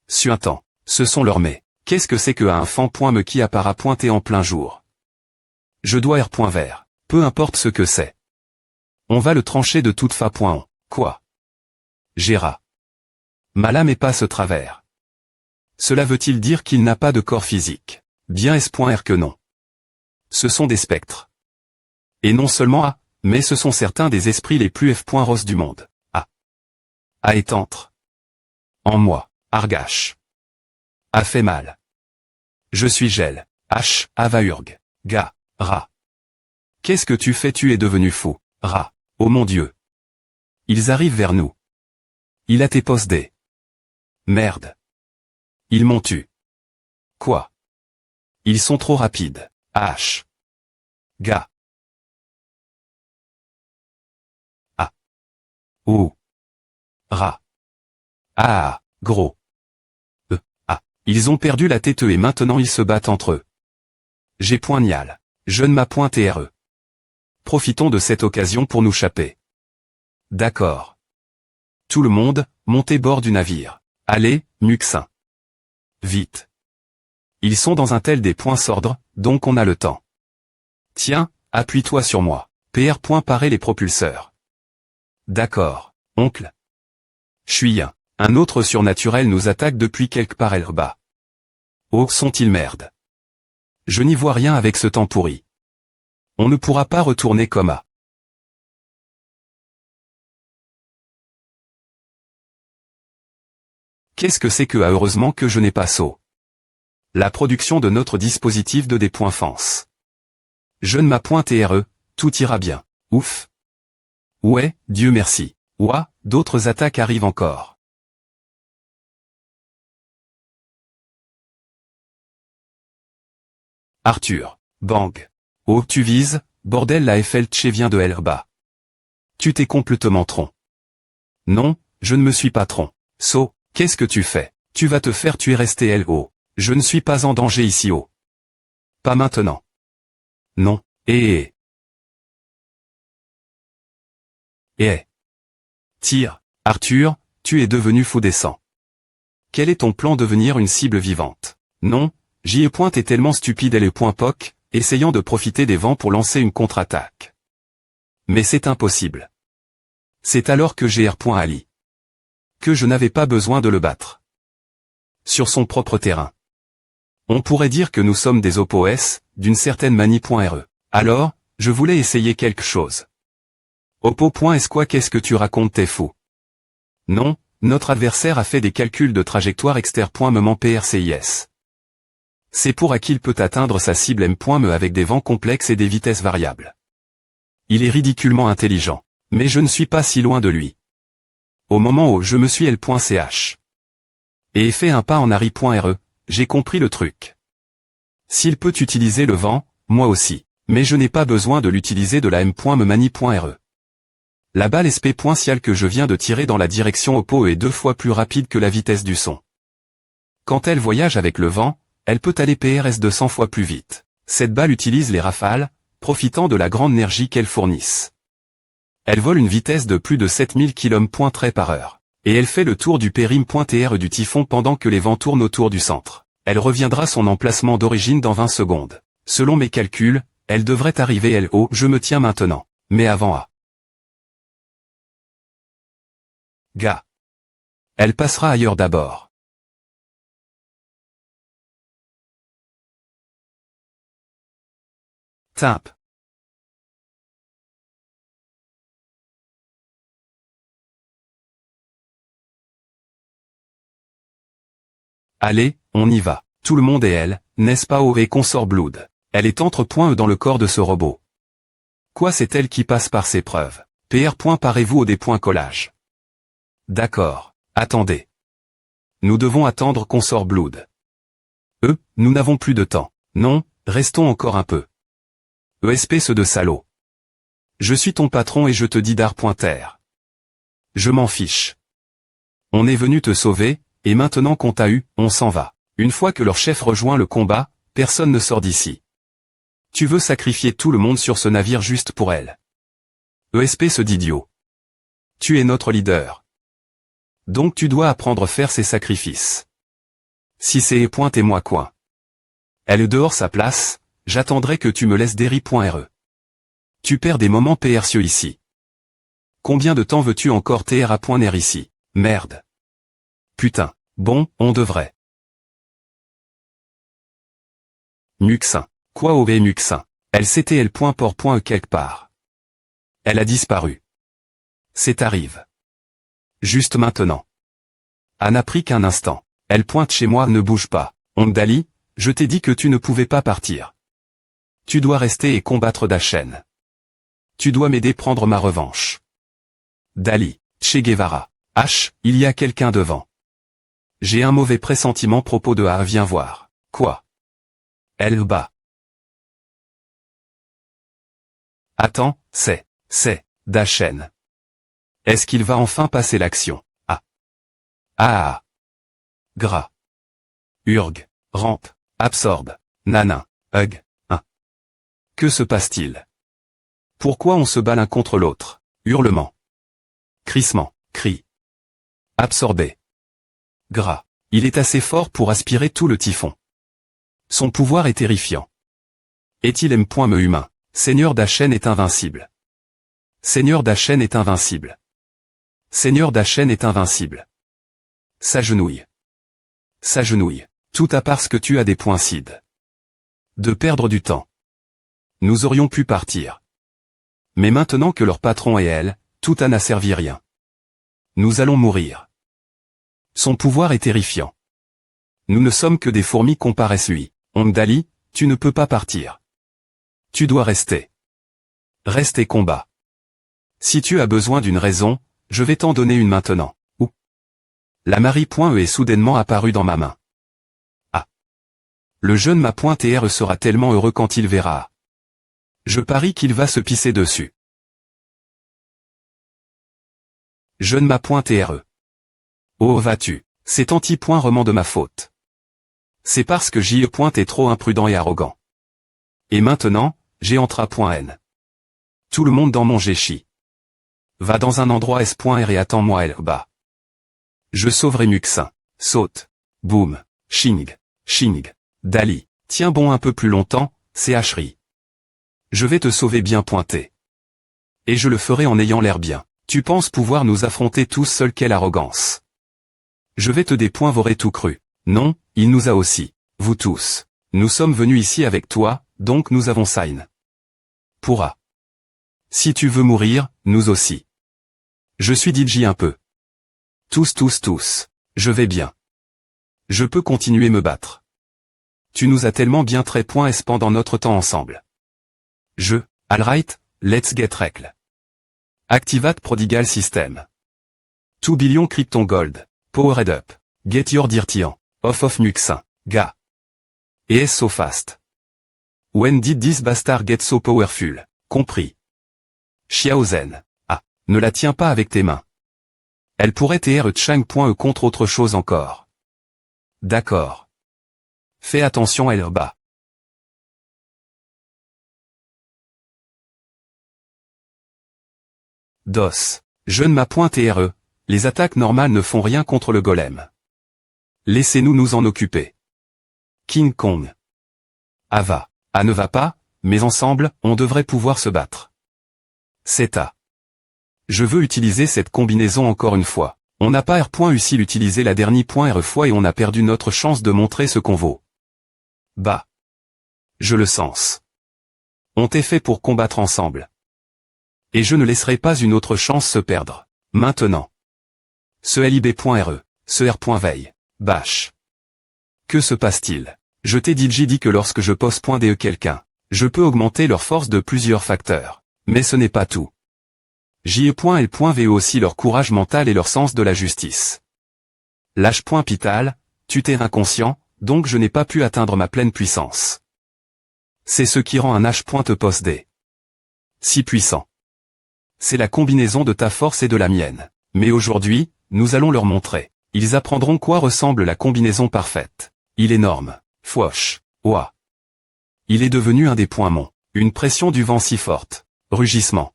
Suintant, ce sont leurs mets. Qu'est-ce que c'est que un enfant.me qui apparaît pointé en plein jour? Je dois R.vert. Peu importe ce que c'est. On va le trancher de toute fa.on. Quoi? Gérard. Ma lame est pas ce travers. Cela veut-il dire qu'il n'a pas de corps physique? Bien S.R que non. Ce sont des spectres. Et non seulement A, mais ce sont certains des esprits les plus F.Ros du monde. A est entre. En moi, Argache. A fait mal. Je suis gel. H, Avaurg. Ga, Ra. Qu'est-ce que tu fais? Tu es devenu fou. Ra. Oh mon Dieu. Ils arrivent vers nous. Il a tes postés. Merde. Ils m'ont tué. Quoi? Ils sont trop rapides. H. Ga. A. Ou. Ra. Ah, gros. Ils ont perdu la tête et maintenant ils se battent entre eux. J'ai nial. Je ne m'as.re. Profitons de cette occasion pour nous chapper. D'accord. Tout le monde, montez bord du navire. Allez, Muxin. Vite. Ils sont dans un tel des points sordres, donc on a le temps. Tiens, appuie-toi sur moi. PR. Parer les propulseurs. D'accord, oncle. Chuyen. Un autre surnaturel nous attaque depuis quelque part là-bas. Oh, sont-ils merde. Je n'y vois rien avec ce temps pourri. On ne pourra pas retourner comme à. Qu'est-ce que c'est que heureusement que je n'ai pas saut. La production de notre dispositif de dépoinfance. Je ne m'as.re, tout ira bien. Ouf. Ouais, Dieu merci. Ouah, d'autres attaques arrivent encore. Arthur. Bang. Oh, tu vises, bordel la FLC vient de L-bas. Tu t'es complètement tron. Non, je ne me suis pas tron. So, qu'est-ce que tu fais? Tu vas te faire tuer resté L.O. Je ne suis pas en danger ici oh. Pas maintenant. Non, Tire, Arthur, tu es devenu fou des sangs. Quel est ton plan devenir une cible vivante? Non, J.E. est tellement stupide L.POC, essayant de profiter des vents pour lancer une contre-attaque. Mais c'est impossible. C'est alors que Gr.Ali. Que je n'avais pas besoin de le battre. Sur son propre terrain. On pourrait dire que nous sommes des OPOS, d'une certaine manie.re. Alors, je voulais essayer quelque chose. Oppo.s quoi qu'est-ce que tu racontes t'es fou. Non, notre adversaire a fait des calculs de trajectoire exter.me PRCIS. C'est pour à qu'il peut atteindre sa cible M.me avec des vents complexes et des vitesses variables. Il est ridiculement intelligent. Mais je ne suis pas si loin de lui. Au moment où je me suis L.ch. Et ai fait un pas en Harry.re, j'ai compris le truc. S'il peut utiliser le vent, moi aussi. Mais je n'ai pas besoin de l'utiliser de la M.me mani.re. La balle SP.cial que je viens de tirer dans la direction Oppo est 2 fois plus rapide que la vitesse du son. Quand elle voyage avec le vent, elle peut aller PRS 200 fois plus vite. Cette balle utilise les rafales, profitant de la grande énergie qu'elles fournissent. Elle vole une vitesse de plus de 7000 km/h. Et elle fait le tour du périm.tr du typhon pendant que les vents tournent autour du centre. Elle reviendra à son emplacement d'origine dans 20 secondes. Selon mes calculs, elle devrait arriver LO, je me tiens maintenant. Mais avant à Ga. Elle passera ailleurs d'abord. Timp. Allez, on y va. Tout le monde et elle, n'est-ce pas et consort Blood. Elle est entre-point dans le corps de ce robot. Quoi c'est elle qui passe par ces preuves. PR. Parez-vous au des points collage. D'accord. Attendez. Nous devons attendre consort Blood. Nous n'avons plus de temps. Non, restons encore un peu. Espèce de salaud. Je suis ton patron et je te dis d'art.terre. Je m'en fiche. On est venu te sauver, et maintenant qu'on t'a eu, on s'en va. Une fois que leur chef rejoint le combat, personne ne sort d'ici. Tu veux sacrifier tout le monde sur ce navire juste pour elle. Espèce d'idiot. Tu es notre leader. Donc tu dois apprendre à faire ces sacrifices. Si c'est et moi quoi. Elle est dehors sa place, j'attendrai que tu me laisses Derry.re. Tu perds des moments précieux ici. Combien de temps veux-tu encore TRA.ner ici? Merde. Putain. Bon, on devrait. Muxin. Quoi au Muxin? Elle s'était L.port.e quelque part. Elle a disparu. C'est arrive. Juste maintenant. A n'a pris qu'un instant. Elle pointe chez moi, ne bouge pas. Ondali, je t'ai dit que tu ne pouvais pas partir. Tu dois rester et combattre Dachen. Tu dois m'aider prendre ma revanche. Dali, Che Guevara. H, il y a quelqu'un devant. J'ai un mauvais pressentiment propos de A, viens voir. Quoi? Elle bat. Attends, c'est Dachen. Est-ce qu'il va enfin passer l'action? Ah. Gras. Urg. Rampe. Absorbe. Nanin. Hug. Que se passe-t-il? Pourquoi on se bat l'un contre l'autre? Hurlement. Crissement. Cri. Absorbé. Gras. Il est assez fort pour aspirer tout le typhon. Son pouvoir est terrifiant. Est-il M.me humain? Seigneur Dachen est invincible. Seigneur Dachen est invincible. Seigneur Dachen est invincible. S'agenouille. S'agenouille. Tout à parce que tu as des points cides. De perdre du temps. Nous aurions pu partir. Mais maintenant que leur patron est elle, tout n'a servi rien. Nous allons mourir. Son pouvoir est terrifiant. Nous ne sommes que des fourmis comparées lui. Ondali, tu ne peux pas partir. Tu dois rester. Reste et combat. Si tu as besoin d'une raison, je vais t'en donner une maintenant. Où? La Marie.e est soudainement apparue dans ma main. Ah. Le jeune ma.tr sera tellement heureux quand il verra. Je parie qu'il va se pisser dessus. Jeune ma.tr. Oh vas-tu, c'est anti-roman de ma faute. C'est parce que J.E. est trop imprudent et arrogant. Et maintenant, j'ai entra.n. Tout le monde dans mon Géchi. Va dans un endroit S.R et attends-moi L-bas. Je sauverai Muxin. Saute. Boum. Shing. Dali. Tiens bon un peu plus longtemps, c'est Hri. Je vais te sauver bien pointé. Et je le ferai en ayant l'air bien. Tu penses pouvoir nous affronter tous seuls, quelle arrogance. Je vais te dévorer tout cru. Non, il nous a aussi. Vous tous. Nous sommes venus ici avec toi, donc nous avons sign. Pourra. Si tu veux mourir, nous aussi. Je suis DJ un peu. Tous. Je vais bien. Je peux continuer me battre. Tu nous as tellement bien trait point S pendant notre temps ensemble. Alright, let's get recle. Activate Prodigal System. 2 billion Krypton Gold. Powered up. Get your dirty en. Off Muxin. Ga. Et so fast. When did this bastard get so powerful? Compris. Xiaozen. Ah, ne la tiens pas avec tes mains. Elle pourrait TR Chang.E contre autre chose encore. D'accord. Fais attention à l'herba. DOS. Jeune ma point TRE. Les attaques normales ne font rien contre le golem. Laissez-nous nous en occuper. King Kong. Ava. Ah ne va pas, mais ensemble, on devrait pouvoir se battre. Zeta. Je veux utiliser cette combinaison encore une fois. On n'a pas R.U l'utiliser la dernière .R fois et on a perdu notre chance de montrer ce qu'on vaut. Bah. Je le sens. On t'est fait pour combattre ensemble. Et je ne laisserai pas une autre chance se perdre. Maintenant. Ce LIB.RE, ce R.Veille, bash. Que se passe-t-il? Je t'ai dit que lorsque je pose .DE quelqu'un, je peux augmenter leur force de plusieurs facteurs. Mais ce n'est pas tout. JE.L.VE aussi leur courage mental et leur sens de la justice. Lâche.Pital, tu t'es inconscient, donc je n'ai pas pu atteindre ma pleine puissance. C'est ce qui rend un H.Te post D. Si puissant. C'est la combinaison de ta force et de la mienne. Mais aujourd'hui, nous allons leur montrer. Ils apprendront quoi ressemble la combinaison parfaite. Il est énorme. Fouoche. Ouah. Il est devenu un des points mon. Une pression du vent si forte. Rugissement.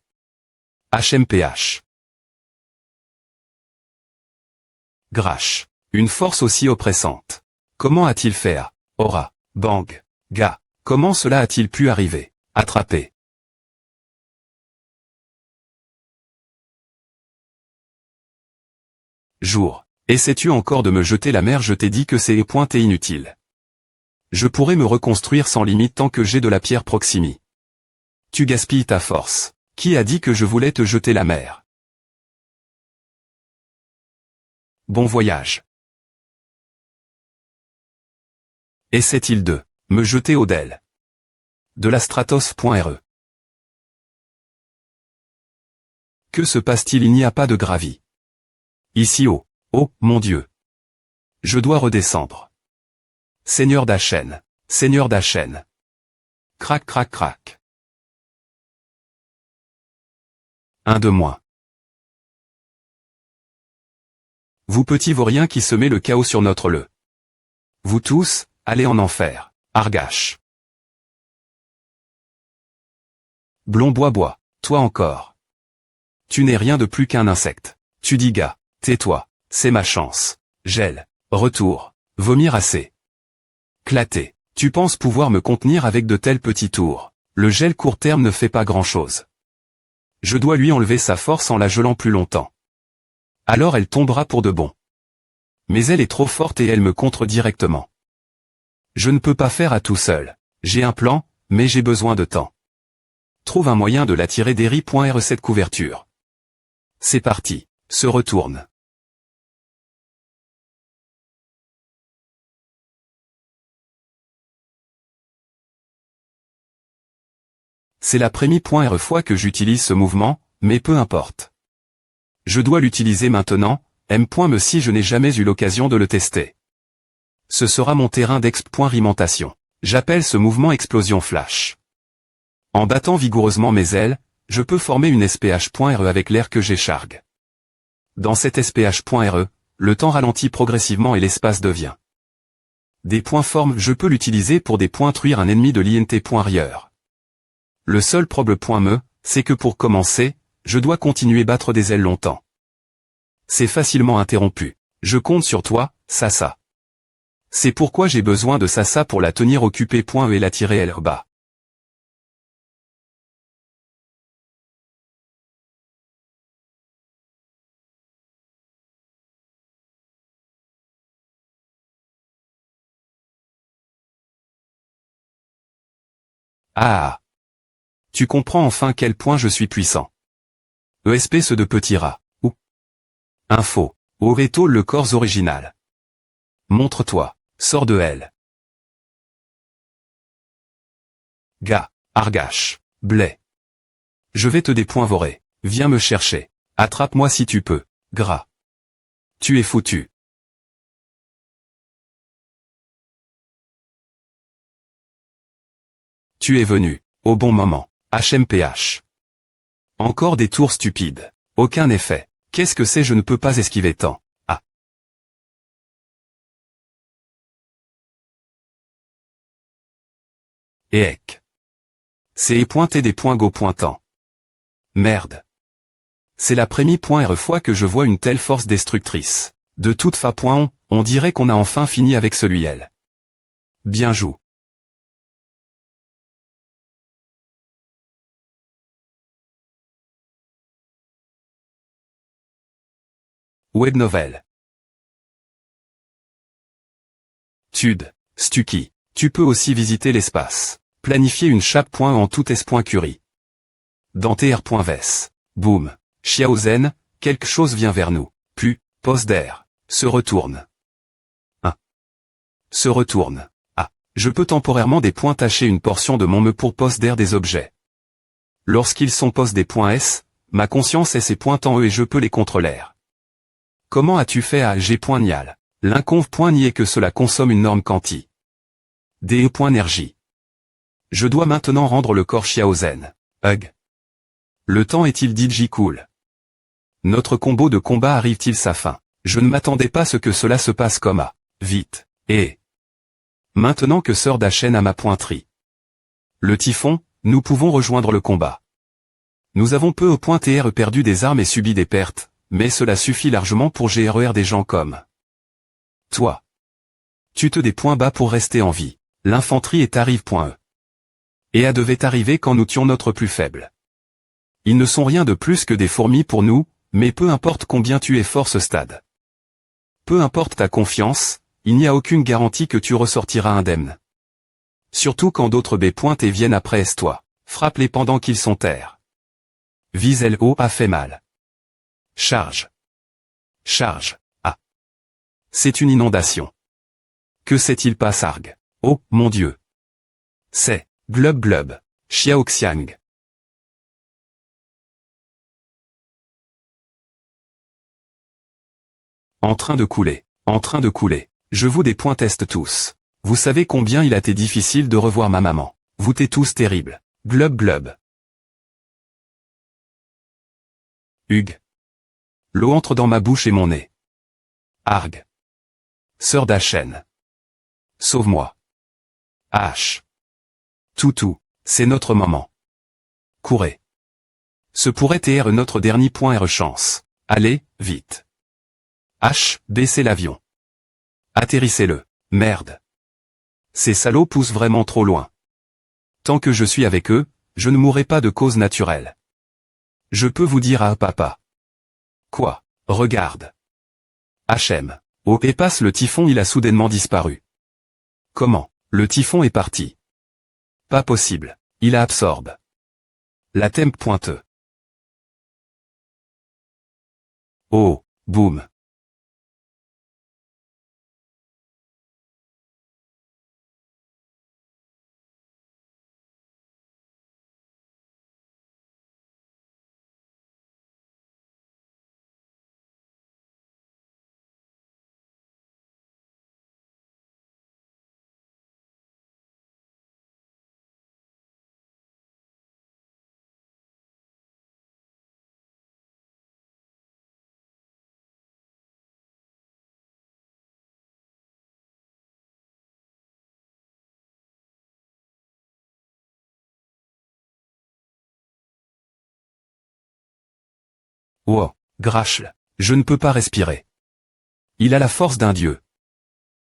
HMPH. Grash. Une force aussi oppressante. Comment a-t-il fait à Aura. Bang. Ga. Comment cela a-t-il pu arriver? Attraper. Jour. Essaies-tu encore de me jeter la mer? Je t'ai dit que c'est pointé inutile. Je pourrais me reconstruire sans limite tant que j'ai de la pierre proximi. Tu gaspilles ta force. Qui a dit que je voulais te jeter la mer? Bon voyage. Essaie-t-il de me jeter au DEL? De la Stratos.RE. Que se passe-t-il? Il n'y a pas de gravi. Ici oh, oh, mon Dieu. Je dois redescendre. Seigneur d'Achen. Seigneur d'Achen. Crac crac crac. Un de moins. Vous petits vauriens qui semez le chaos sur notre le. Vous tous, allez en enfer. Argache. Blond bois, toi encore. Tu n'es rien de plus qu'un insecte. Tu dis gars, tais-toi, c'est ma chance. Gel. Retour. Vomir assez. Claté. Tu penses pouvoir me contenir avec de tels petits tours. Le gel court terme ne fait pas grand-chose. Je dois lui enlever sa force en la gelant plus longtemps. Alors elle tombera pour de bon. Mais elle est trop forte et elle me contre directement. Je ne peux pas faire à tout seul. J'ai un plan, mais j'ai besoin de temps. Trouve un moyen de l'attirer d'Eri.R cette couverture. C'est parti. Se retourne. C'est la première fois que j'utilise ce mouvement, mais peu importe. Je dois l'utiliser maintenant, M.Me si je n'ai jamais eu l'occasion de le tester. Ce sera mon terrain d'expérimentation. J'appelle ce mouvement explosion flash. En battant vigoureusement mes ailes, je peux former une SPH.RE avec l'air que j'échargue. Dans cette SPH.RE, le temps ralentit progressivement et l'espace devient. Des points forment, je peux l'utiliser pour dépointuire un ennemi de l'INT.Rieur. Le seul problème, c'est que pour commencer, je dois continuer battre des ailes longtemps. C'est facilement interrompu. Je compte sur toi, Sasa. C'est pourquoi j'ai besoin de Sasa pour la tenir occupée. Et la tirer elle bas. Ah. Tu comprends enfin quel point je suis puissant. ESP ce de petit rat. Ou. Info. Oreto le corps original. Montre-toi. Sors de elle. Gars. Argache. Blé. Je vais te dépoinvorer. Viens me chercher. Attrape-moi si tu peux. Gras. Tu es foutu. Tu es venu. Au bon moment. HMPH. Encore des tours stupides. Aucun effet. Qu'est-ce que c'est, je ne peux pas esquiver tant. Ah. Ec. C'est pointer des points go pointant. Merde. C'est la première fois que je vois une telle force destructrice. De toute façon, on dirait qu'on a enfin fini avec celui-elle. Bien joué. Web novel. Tude. Stucky. Tu peux aussi visiter l'espace. Planifier une chape. En tout es.curie. Dans tr.ves. Boum. Xiaozen, quelque chose vient vers nous. Puis, poste d'air. Se retourne. 1. Se retourne. Ah. Je peux temporairement tacher une portion de mon me pour poste d'air des objets. Lorsqu'ils sont poste des points S, ma conscience est ses points en E et je peux les contre l'air. Comment as-tu fait à G.nial? L'inconve.nier que cela consomme une norme quanti. DE.énergie. Je dois maintenant rendre le corps Xiaozen. Hug. Le temps est-il dit cool? Notre combo de combat arrive-t-il sa fin? Je ne m'attendais pas à ce que cela se passe comme à. Vite. Et. Maintenant que sœur d'Achen à ma pointerie. Le typhon, nous pouvons rejoindre le combat. Nous avons peu au point TR perdu des armes et subi des pertes, mais cela suffit largement pour GRER des gens comme. Toi. Tu te des points bas pour rester en vie. L'infanterie est arrive.e. Et a devait arriver quand nous tuions notre plus faible. Ils ne sont rien de plus que des fourmis pour nous, mais peu importe combien tu es fort ce stade. Peu importe ta confiance, il n'y a aucune garantie que tu ressortiras indemne. Surtout quand d'autres B pointent et viennent après toi. Frappe-les pendant qu'ils sont terre. Vise LO a fait mal. Charge. Charge. Ah. C'est une inondation. Que s'est-il passé, Sarg? Oh, mon Dieu. C'est, glub glub, Xiaoxiang. En train de couler, en train de couler. Je vous des points teste tous. Vous savez combien il a été difficile de revoir ma maman. Vous t'es tous terrible. Glub glub. Hugues. L'eau entre dans ma bouche et mon nez. Arg. Sœur d'Achen. Sauve-moi. H. Toutou, c'est notre moment. Courez. Ce pourrait être notre dernier point R chance. Allez, vite. H, baissez l'avion. Atterrissez-le. Merde. Ces salauds poussent vraiment trop loin. Tant que je suis avec eux, je ne mourrai pas de cause naturelle. Je peux vous dire à papa. Quoi? Regarde. HM. Au et passe le typhon, il a soudainement disparu. Comment? Le typhon est parti. Pas possible. Il a absorbe. La temp pointeux. Oh, boum. Wow, Grachle. Je ne peux pas respirer. Il a la force d'un dieu.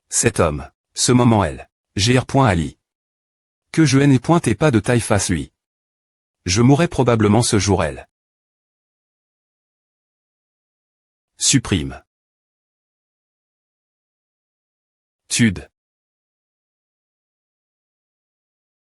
Cet homme, ce moment elle. Gr.Ali. Que je n'ai point et pas de taille face lui. Je mourrai probablement ce jour elle. Supprime. Tude.